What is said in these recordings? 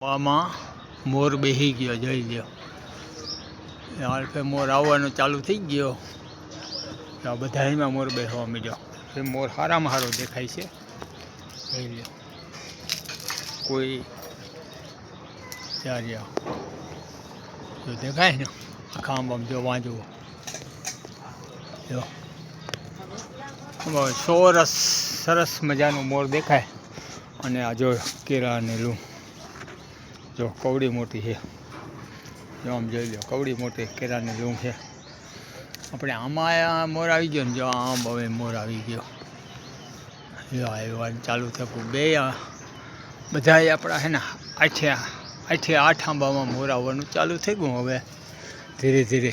આમાં મોર બેસી ગયો, જોઈ લ્યો. હાલ મોર આવવાનું ચાલુ થઈ ગયો. બધામાં મોર બેસવા માંડ્યો. મોર સારામાં સારો દેખાય છે, જોઈ લ્યો. કોઈ ચાર જો દેખાય ને આમ જો વાંચવું જો સરસ મજાનું મોર દેખાય. અને આ જો કેળા ને લૂં જો કવડી મોટી છે, જો આમ જોઈ લો. કવડી મોટી કેળાની લૂં છે. આપણે આમાં મોર આવી ગયો ને, જો આમ હવે મોર આવી ગયો. જો આવવાનું ચાલુ થયું. બધા આપણા છે ને આઠે આઠ આંબામાં મોર આવવાનું ચાલુ થઈ ગયું. હવે ધીરે ધીરે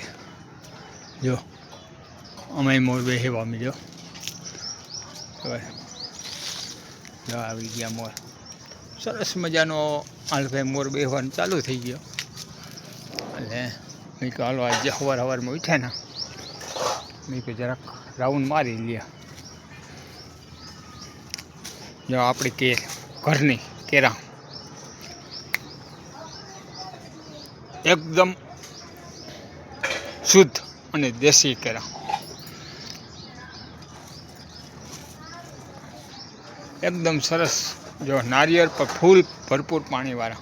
જો અમે મોર બેસવા માંડ્યો. હવે જો આવી ગયા મોર. સરસ મજાનો હાલભાઈ મોર બેસવાનું ચાલુ થઈ ગયો. એટલે મેં કહ્યું હાલો આજે સવારમાં ઉઠ્યા ને, મેં કહ્યું જરાક રાઉન્ડ મારી લે. જો આપણી ઘરની કેળા એકદમ શુદ્ધ અને દેશી કેળા, એકદમ સરસ. જો નારિયેળ પર ફૂલ ભરપૂર પાણીવાળા.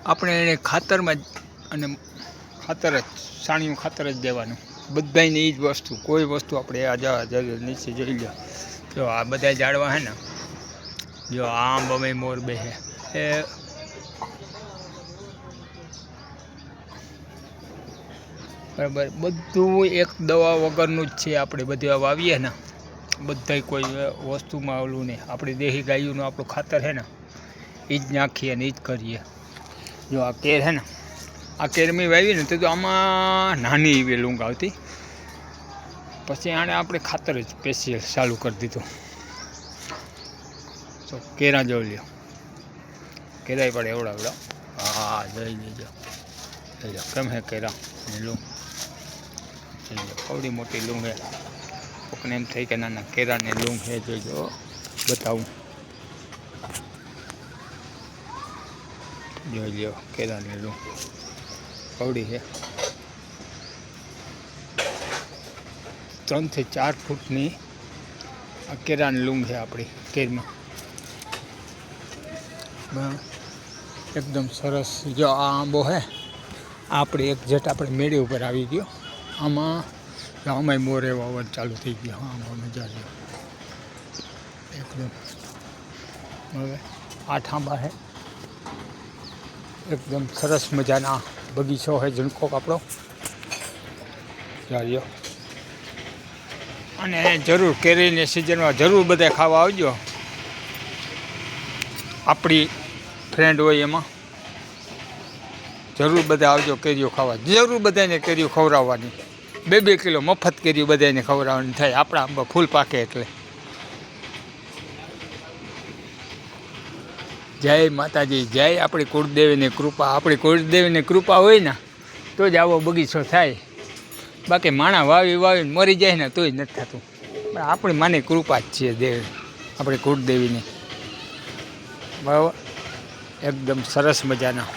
આપણે એને ખાતરમાં જ અને ખાતર જ સાણિયું ખાતર જ દેવાનું બધાને. એ જ વસ્તુ, કોઈ વસ્તુ આપણે આ નીચે જોઈ લો. જો આ બધા ઝાડવા છે ને, જો આમ અમે મોર બેસે એ બરાબર. બધું એક દવા વગરનું જ છે. આપણે બધું વાવીએ ને, બધા કોઈ વસ્તુમાં ઓલું નહીં. આપણી દેશી ગાયોનું આપણું ખાતર છે ને, એ જ નાખીએ ને એ જ કરીએ. જો આ કેર છે ને, આ કેર મેં વાવી ને તો આમાં નાની એવી લૂંગ આવતી. પછી આને આપણે ખાતર જ સ્પેશિયલ ચાલુ કરી દીધું. તો કેરા જોઈ લ્યો. કેરાય પડે એવડા. હા જોઈ લેજો, જોઈ લો કેમ હે કેરા ને લૂંગ. કવડી મોટી લૂંગ હે. કોકને એમ થઈ કે નાના કેરાની લૂંગ છે, જોઈજો બતાવું. જોઈ લ્યો કેરાની લૂંગ કવડી છે. 3 થી 4 ફૂટની આ કેરાની લૂંગ છે આપણી કેરમાં. એકદમ સરસ. જો આ આંબો છે આપણે એક જેટ આપણે મેળી ઉપર આવી ગયો. આમાં આમાંય મોરે વાવવાનું ચાલુ થઈ ગયો. આમાં મજા લ્યો એકદમ. હવે 8 આંબા છે. એકદમ સરસ મજાના બગીચો છે ઝુણકો આપણો. ચાલ્યો. અને જરૂર કેરીની સિઝનમાં જરૂર બધા ખાવા આવજો. આપણી ફ્રેન્ડ હોય એમાં જરૂર બધા આવજો કેરીઓ ખાવા. જરૂર બધાને કેરીઓ ખવડાવવાની. 2 કિલો મફત કેરીઓ બધાને ખવડાવવાની થાય. આપણા આંબા ફૂલ પાકે એટલે. જય માતાજી, જય આપણી કુળદેવીની કૃપા. આપણી કુળદેવીની કૃપા હોય ને તો જ આવો બગીચો થાય. બાકી માણા વાવીને મરી જાય ને તોય નથી થતું. પણ આપણી માની કૃપા જ છે દેવ, આપણી કુળદેવીની. બરાબર. એકદમ સરસ મજાના